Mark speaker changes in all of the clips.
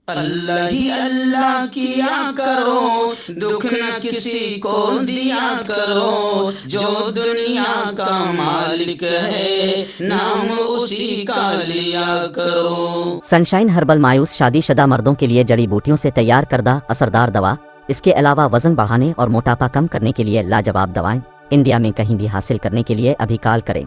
Speaker 1: अल्लाह ही अल्लाह किया करो, दुख न किसी को दिया करो, जो दुनिया का मालिक है नाम उसी का लिया करो।
Speaker 2: सनशाइन हर्बल मायूस शादीशुदा मर्दों के लिए जड़ी बूटियों से तैयार करदा असरदार दवा। इसके अलावा वजन बढ़ाने और मोटापा कम करने के लिए लाजवाब दवाएं इंडिया में कहीं भी हासिल करने के लिए अभी कॉल करें।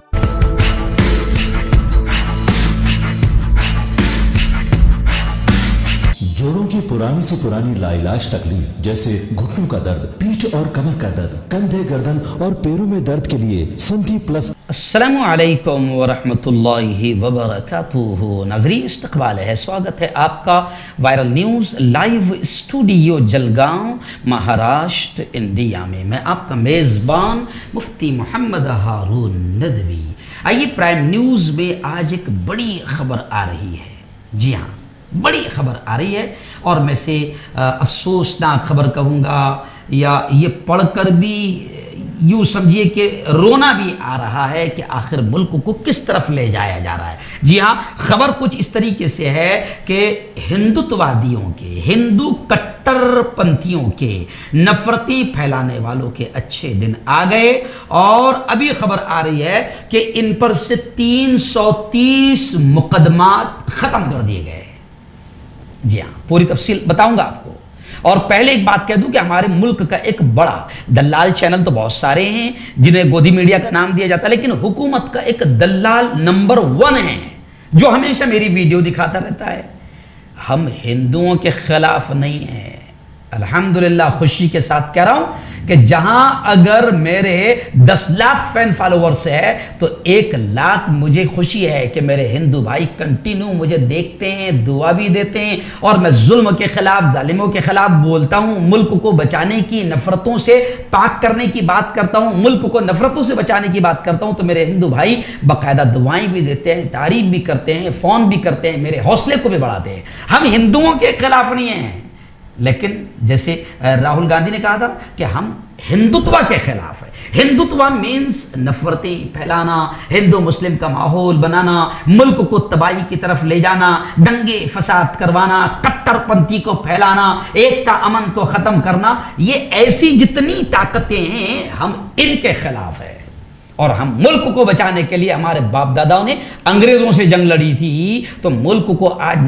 Speaker 3: जोड़ों की पुरानी से पुरानी लाइलाज तकलीफ जैसे घुटनों का दर्द, पीठ और कमर का दर्द, कंधे, गर्दन और पैरों में दर्द के लिए संधि प्लस।
Speaker 1: अस्सलामु अलैकुम वरहमतुल्लाहि वबरकातुहू। नाज़रीन, इस्तक़बाल है, स्वागत है आपका viral news live studio Jalgaon, Maharashtra, India में। मैं आपका मेज़बान मुफ्ती मोहम्मद हारून नदवी। आइए, प्राइम न्यूज़ में आज एक बड़ी खबर आ रही है। जी हाँ, बड़ी खबर आ रही है और मैं से अफसोसनाक खबर कहूँगा, या ये पढ़कर भी यूँ समझिए कि रोना भी आ रहा है कि आखिर मुल्क को किस तरफ ले जाया जा रहा है। जी हाँ, खबर कुछ इस तरीके से है कि हिंदुत्ववादियों के, हिंदू कट्टरपंथियों के, नफरतें फैलाने वालों के अच्छे दिन आ गए और अभी खबर आ रही है कि इन पर से 330 मुकदमात खत्म कर दिए गए। जी हाँ, पूरी तफसील बताऊंगा आपको। और पहले एक बात कह दूं कि हमारे मुल्क का एक बड़ा दलाल, चैनल तो बहुत सारे हैं जिन्हें गोदी मीडिया का नाम दिया जाता है, लेकिन हुकूमत का एक दलाल नंबर 1 है जो हमेशा मेरी वीडियो दिखाता रहता है। हम हिंदुओं के खिलाफ नहीं हैं, अल्हम्दुलिल्लाह, खुशी के साथ कह रहा हूं कि जहां अगर मेरे 10 लाख फैन फॉलोअर्स है तो 1 लाख मुझे खुशी है कि मेरे हिंदू भाई कंटिन्यू मुझे देखते हैं, दुआ भी देते हैं और मैं जुल्म के खिलाफ, जालिमों के खिलाफ बोलता हूं, मुल्क को बचाने की, नफरतों से पाक करने की बात करता हूं, मुल्क को नफरतों से बचाने की बात करता हूं, तो मेरे हिंदू भाई बाकायदा दुआएं भी देते हैं, तारीफ भी करते हैं, फोन भी करते हैं, मेरे हौसले को भी बढ़ाते हैं। हम हिंदुओं के खिलाफ नहीं हैं, लेकिन जैसे राहुल गांधी ने कहा था कि हम हिंदुत्व के खिलाफ है। हिंदुत्व मीन्स नफरतें फैलाना, हिंदू मुस्लिम का माहौल बनाना, मुल्क को तबाही की तरफ ले जाना, दंगे फसाद करवाना, कट्टरपंथी को फैलाना, एकता अमन को खत्म करना, ये ऐसी जितनी ताकतें हैं हम इनके खिलाफ है। और हम मुल्क को बचाने के लिए, हमारे बाप दादाओं ने अंग्रेजों से जंग लड़ी थी, तो मुल्क को आज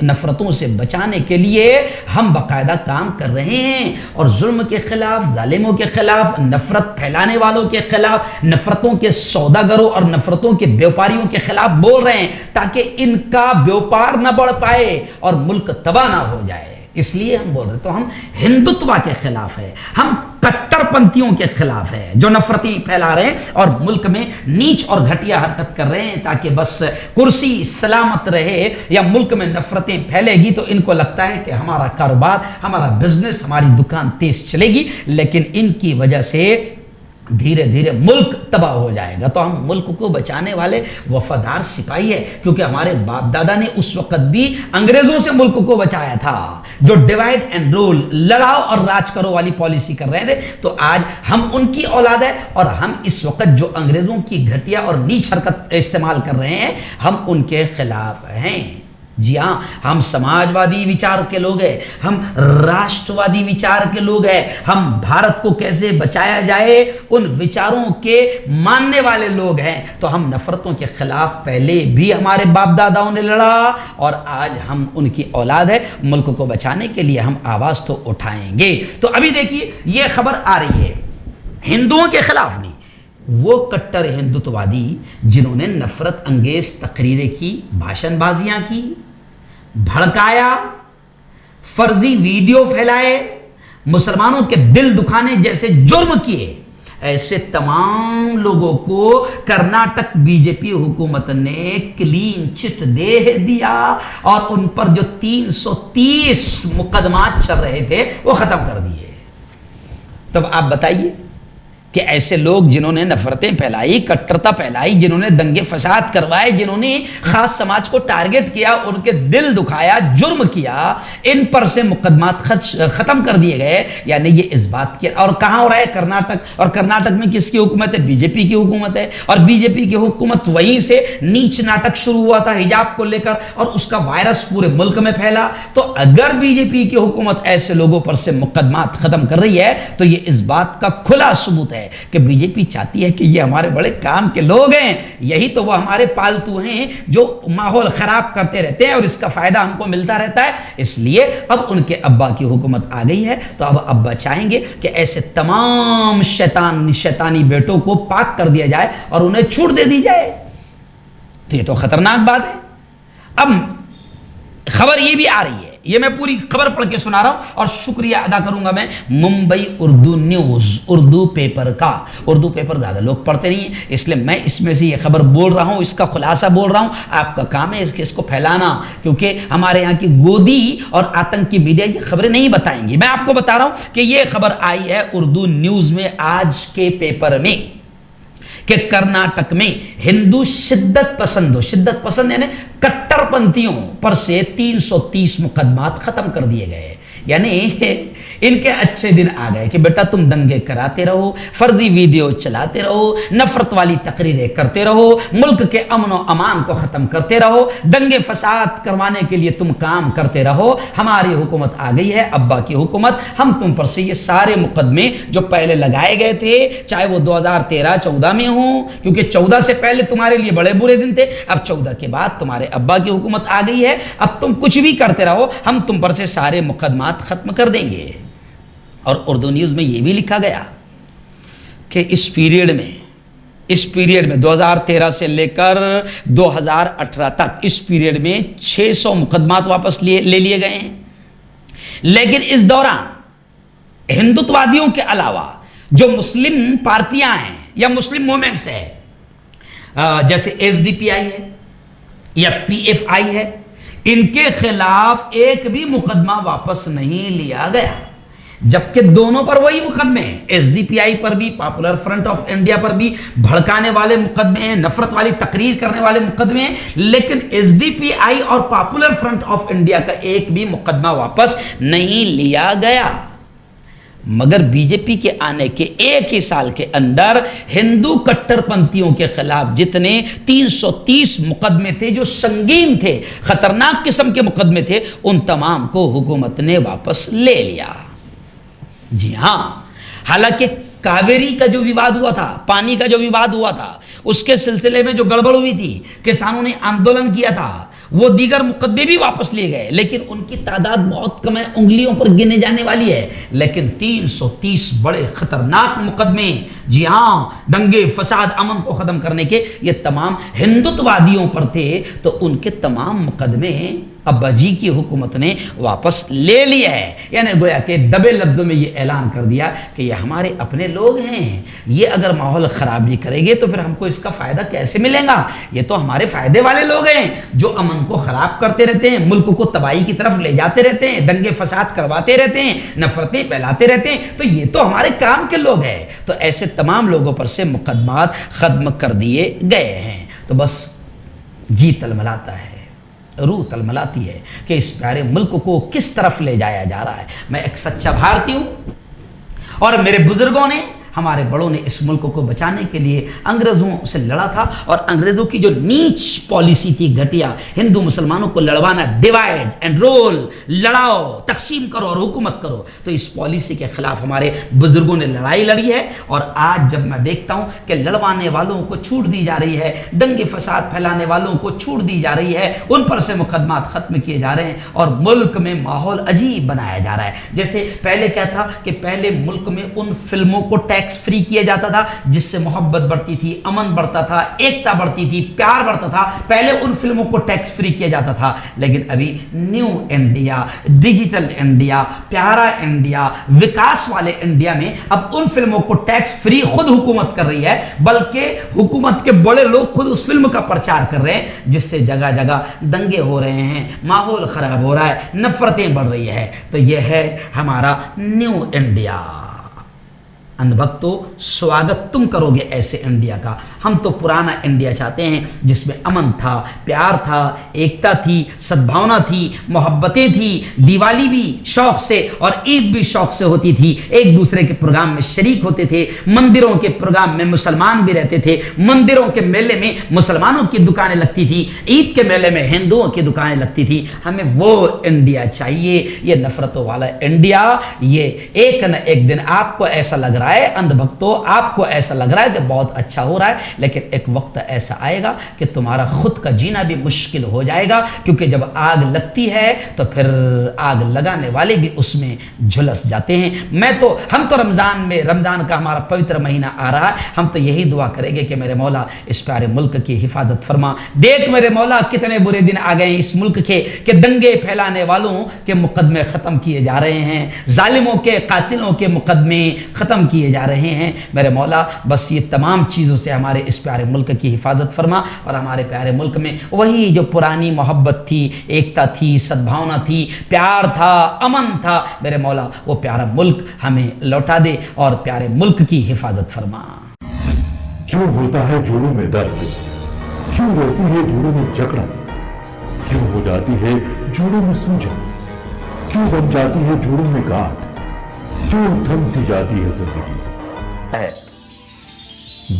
Speaker 1: नफरतों से बचाने के लिए हम बाकायदा काम कर रहे हैं और जुल्म के खिलाफ, जालिमों के खिलाफ, नफरत फैलाने वालों के खिलाफ, नफरतों के सौदागरों और नफरतों के व्यापारियों के खिलाफ बोल रहे हैं ताकि इनका व्यापार न बढ़ पाए और मुल्क तबाह ना हो जाए। इसलिए हम बोल रहे, तो हम हिंदुत्व के खिलाफ है, हम कट्टरपंथियों के खिलाफ है जो नफरतें फैला रहे हैं और मुल्क में नीच और घटिया हरकत कर रहे हैं ताकि बस कुर्सी सलामत रहे, या मुल्क में नफरतें फैलेगी तो इनको लगता है कि हमारा कारोबार, हमारा बिजनेस, हमारी दुकान तेज चलेगी, लेकिन इनकी वजह से धीरे धीरे मुल्क तबाह हो जाएगा। तो हम मुल्क को बचाने वाले वफादार सिपाही है, क्योंकि हमारे बाप दादा ने उस वक्त भी अंग्रेजों से मुल्क को बचाया था जो डिवाइड एंड रूल, लड़ाओ और राज करो वाली पॉलिसी कर रहे थे। तो आज हम उनकी औलाद है और हम इस वक्त जो अंग्रेजों की घटिया और नीच हरकत इस्तेमाल कर रहे हैं, हम उनके खिलाफ हैं। जी हाँ, हम समाजवादी विचार के लोग हैं, हम राष्ट्रवादी विचार के लोग हैं, हम भारत को कैसे बचाया जाए उन विचारों के मानने वाले लोग हैं। तो हम नफरतों के खिलाफ पहले भी हमारे बाप दादाओं ने लड़ा और आज हम उनकी औलाद है, मुल्क को बचाने के लिए हम आवाज तो उठाएंगे। तो अभी देखिए, यह खबर आ रही है हिंदुओं के खिलाफ नहीं, वो कट्टर हिंदुत्ववादी जिन्होंने नफरत अंगेज तकरीरें की, भाषणबाजियां की, भड़काया, फर्जी वीडियो फैलाए, मुसलमानों के दिल दुखाने जैसे जुर्म किए, ऐसे तमाम लोगों को कर्नाटक बीजेपी हुकूमत ने क्लीन चिट दे दिया और उन पर जो 330 मुकदमात चल रहे थे वो खत्म कर दिए। तब आप बताइए कि ऐसे लोग जिन्होंने नफरतें फैलाई, कट्टरता फैलाई, जिन्होंने दंगे फसाद करवाए, जिन्होंने खास समाज को टारगेट किया, उनके दिल दुखाया, जुर्म किया, इन पर से मुकदमा खत्म कर दिए गए। यानी ये इस बात की, और कहां हो रहा है? कर्नाटक। और कर्नाटक में किसकी हुकूमत है? बीजेपी की हुकूमत है। और बीजेपी की हुकूमत, वहीं से नीच नाटक शुरू हुआ था हिजाब को लेकर, और उसका वायरस पूरे मुल्क में फैला। तो अगर बीजेपी की हुकूमत ऐसे लोगों पर से मुकदमा खत्म कर रही है तो ये इस बात का खुला सबूत है कि बीजेपी चाहती है कि ये हमारे बड़े काम के लोग हैं, यही तो वो हमारे पालतू हैं जो माहौल खराब करते रहते हैं और इसका फायदा हमको मिलता रहता है। इसलिए अब उनके अब्बा की हुकूमत आ गई है, तो अब अब्बा चाहेंगे कि ऐसे तमाम शैतानी बेटों को पाक कर दिया जाए और उन्हें छूट दे दी जाए। तो ये तो खतरनाक बात है। अब खबर ये भी आ रही है, ये मैं पूरी खबर पढ़ के सुना रहा हूं और शुक्रिया अदा करूंगा मैं मुंबई उर्दू न्यूज, उर्दू पेपर का। उर्दू पेपर ज्यादा लोग पढ़ते नहीं है, इसलिए मैं इसमें से ये खबर बोल रहा हूं, इसका खुलासा बोल रहा हूं। आपका काम है इसको फैलाना, क्योंकि हमारे यहां की गोदी और आतंकी मीडिया ये खबरें नहीं बताएंगी। मैं आपको बता रहा हूं कि ये खबर आई है उर्दू न्यूज में आज के पेपर में कि कर्नाटक में हिंदू शिद्दत पसंद यानी कट्टरपंथियों पर से 330 मुकदमात खत्म कर दिए गए। यानी इनके अच्छे दिन आ गए कि बेटा तुम दंगे कराते रहो, फर्जी वीडियो चलाते रहो, नफरत वाली तकरीरें करते रहो, मुल्क के अमन और अमान को खत्म करते रहो, दंगे फसाद करवाने के लिए तुम काम करते रहो। हमारी हुकूमत आ गई है, अब्बा की हुकूमत, हम तुम पर से ये सारे मुकदमे जो पहले लगाए गए थे, चाहे वो 2013-14 में हो, क्योंकि 14 से पहले तुम्हारे लिए बड़े बुरे दिन थे, अब 14 के बाद तुम्हारे अब्बा की हुकूमत आ गई है, अब तुम कुछ भी करते रहो, हम तुम पर से सारे मुकदमात खत्म कर देंगे। और उर्दू न्यूज में यह भी लिखा गया कि इस पीरियड में 2013 से लेकर 2018 तक इस पीरियड में 600 मुकदमात वापस ले लिए गए हैं। लेकिन इस दौरान हिंदुत्ववादियों के अलावा जो मुस्लिम पार्टियां हैं या मुस्लिम मूवमेंट्स है, जैसे एसडीपीआई है या पीएफआई है, इनके खिलाफ एक भी मुकदमा वापस नहीं लिया गया, जबकि दोनों पर वही मुकदमे हैं। एसडीपीआई पर भी, पॉपुलर फ्रंट ऑफ इंडिया पर भी भड़काने वाले मुकदमे हैं, नफरत वाली तकरीर करने वाले मुकदमे हैं, लेकिन एसडीपीआई और पॉपुलर फ्रंट ऑफ इंडिया का एक भी मुकदमा वापस नहीं लिया गया। मगर बीजेपी के आने के एक ही साल के अंदर हिंदू कट्टरपंथियों के खिलाफ जितने 330 मुकदमे थे जो संगीन थे, खतरनाक किस्म के मुकदमे थे, उन तमाम को हुकूमत ने वापस ले लिया। जी हां, हालांकि कावेरी का जो विवाद हुआ था, पानी का जो विवाद हुआ था, उसके सिलसिले में जो गड़बड़ हुई थी, किसानों ने आंदोलन किया था, वो दीगर मुकदमे भी वापस लिए गए, लेकिन उनकी तादाद बहुत कम है, उंगलियों पर गिने जाने वाली है। लेकिन 330 बड़े खतरनाक मुकदमे, जी हां, दंगे फसाद अमन को खत्म करने के, ये तमाम हिंदुत्ववादियों पर थे, तो उनके तमाम मुकदमे अब्बा जी की हुकूमत ने वापस ले लिया है। यानी गोया के दबे लफ्जों में ये ऐलान कर दिया कि ये हमारे अपने लोग हैं, ये अगर माहौल खराब नहीं करेंगे तो फिर हमको इसका फायदा कैसे मिलेगा? ये तो हमारे फायदे वाले लोग हैं जो अमन को खराब करते रहते हैं, मुल्क को तबाही की तरफ ले जाते रहते हैं, दंगे फसाद करवाते रहते हैं, नफरतें फैलाते रहते हैं, तो ये तो हमारे काम के लोग हैं। तो ऐसे तमाम लोगों पर से मुकदमात खत्म कर दिए गए हैं। तो बस जी तलमलाता है, रूह तलमलाती है कि इस प्यारे मुल्क को किस तरफ ले जाया जा रहा है। मैं एक सच्चा भारतीय हूं और मेरे बुजुर्गों ने, हमारे बड़ों ने इस मुल्क को बचाने के लिए अंग्रेजों से लड़ा था, और अंग्रेजों की जो नीच पॉलिसी थी, घटिया, हिंदू मुसलमानों को लड़वाना, डिवाइड एंड रोल, लड़ाओ, तकसीम करो और हुकूमत करो, तो इस पॉलिसी के खिलाफ हमारे बुजुर्गों ने लड़ाई लड़ी है। और आज जब मैं देखता हूं कि लड़वाने वालों को छूट दी जा रही है, दंगे फसाद फैलाने वालों को छूट दी जा रही है, उन पर से मुकदमात खत्म किए जा रहे हैं और मुल्क में माहौल अजीब बनाया जा रहा है। जैसे पहले क्या था कि पहले मुल्क में उन फिल्मों को टैक्स फ्री किया जाता था जिससे मोहब्बत बढ़ती थी, अमन बढ़ता था, एकता बढ़ती थी, प्यार बढ़ता था। पहले उन फिल्मों को टैक्स फ्री किया जाता था, लेकिन अभी न्यू इंडिया, डिजिटल इंडिया, प्यारा इंडिया, विकास वाले इंडिया में अब उन फिल्मों को टैक्स फ्री खुद हुकूमत कर रही है, बल्कि हुकूमत के बड़े लोग खुद उस फिल्म का प्रचार कर रहे हैं, जिससे जगह जगह दंगे हो रहे हैं, माहौल खराब हो रहा है, नफरतें बढ़ रही है। तो यह है हमारा न्यू इंडिया। अंधभक्तों, स्वागत तुम करोगे ऐसे इंडिया का। हम तो पुराना इंडिया चाहते हैं जिसमें अमन था, प्यार था, एकता थी, सद्भावना थी, मोहब्बतें थी, दिवाली भी शौक से और ईद भी शौक से होती थी, एक दूसरे के प्रोग्राम में शरीक होते थे, मंदिरों के प्रोग्राम में मुसलमान भी रहते थे, मंदिरों के मेले में मुसलमानों की दुकानें लगती थी, ईद के मेले में हिंदुओं की दुकानें लगती थी। हमें वो इंडिया चाहिए, ये नफरतों वाला इंडिया। ये एक न एक दिन आपको ऐसा लग रहा है अंधभक्तों, आपको ऐसा लग रहा है कि बहुत अच्छा हो रहा है, लेकिन एक वक्त ऐसा आएगा कि तुम्हारा खुद का जीना भी मुश्किल हो जाएगा, क्योंकि जब आग लगती है तो फिर आग लगाने वाले भी उसमें झुलस जाते हैं। हम तो रमजान का हमारा पवित्र महीना आ रहा है, हम तो यही दुआ करेंगे कि मेरे मौला इस प्यारे मुल्क की हिफाजत फरमा। देख मेरे मौला कितने बुरे दिन आ गए इस मुल्क के, कि दंगे फैलाने वालों के मुकदमे खत्म किए जा रहे हैं, जालिमों के कातिलों के मुकदमे खत्म किए जा रहे हैं। मेरे मौला बस ये तमाम चीज़ों से हमारे इस प्यारे मुल्क की हिफाजत फरमा, और हमारे प्यारे मुल्क में वही जो पुरानी मोहब्बत थी, एकता थी, सद्भावना थी, प्यार था, अमन था, मेरे मौला वो प्यारा मुल्क हमें लौटा दे और प्यारे मुल्क की हिफाजत फरमा।
Speaker 4: क्यों होता है जोड़ों में दर्द, क्यों रहती है जोड़ों में जकड़न, क्यों हो जाती है जोड़ों में सूजन, क्यों बन जाती है जोड़ों में गांठ, क्यों थम सी जाती है जिंदगी।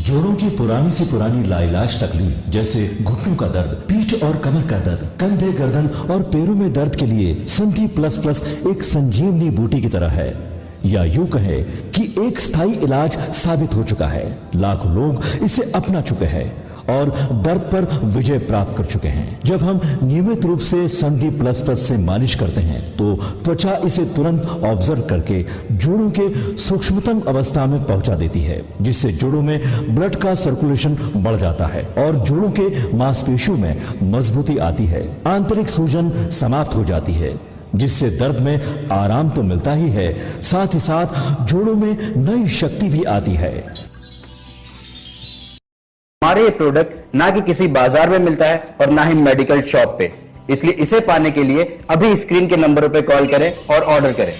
Speaker 3: जोड़ों की पुरानी से पुरानी लाइलाज तकलीफ जैसे घुटनों का दर्द, पीठ और कमर का दर्द, कंधे, गर्दन और पैरों में दर्द के लिए संधि प्लस प्लस एक संजीवनी बूटी की तरह है, या यूं कहे कि एक स्थायी इलाज साबित हो चुका है। लाखों लोग इसे अपना चुके हैं और दर्द पर विजय प्राप्त कर चुके हैं। जब हम नियमित रूप से संधि प्लस प्लस से मालिश करते हैं तो त्वचा इसे तुरंत ऑब्जर्व करके जोड़ों के सूक्ष्मतम अवस्था में पहुंचा देती है, जिससे जोड़ों में ब्लड का सर्कुलेशन बढ़ जाता है और जोड़ों के मांसपेशियों में मजबूती आती है, आंतरिक सूजन समाप्त हो जाती है, जिससे दर्द में आराम तो मिलता ही है, साथ ही साथ जोड़ों में नई शक्ति भी आती है।
Speaker 5: हमारे ये प्रोडक्ट ना कि किसी बाजार में मिलता है और ना ही मेडिकल शॉप पे, इसलिए इसे पाने के लिए अभी स्क्रीन के नंबरों पे कॉल करें और ऑर्डर करें।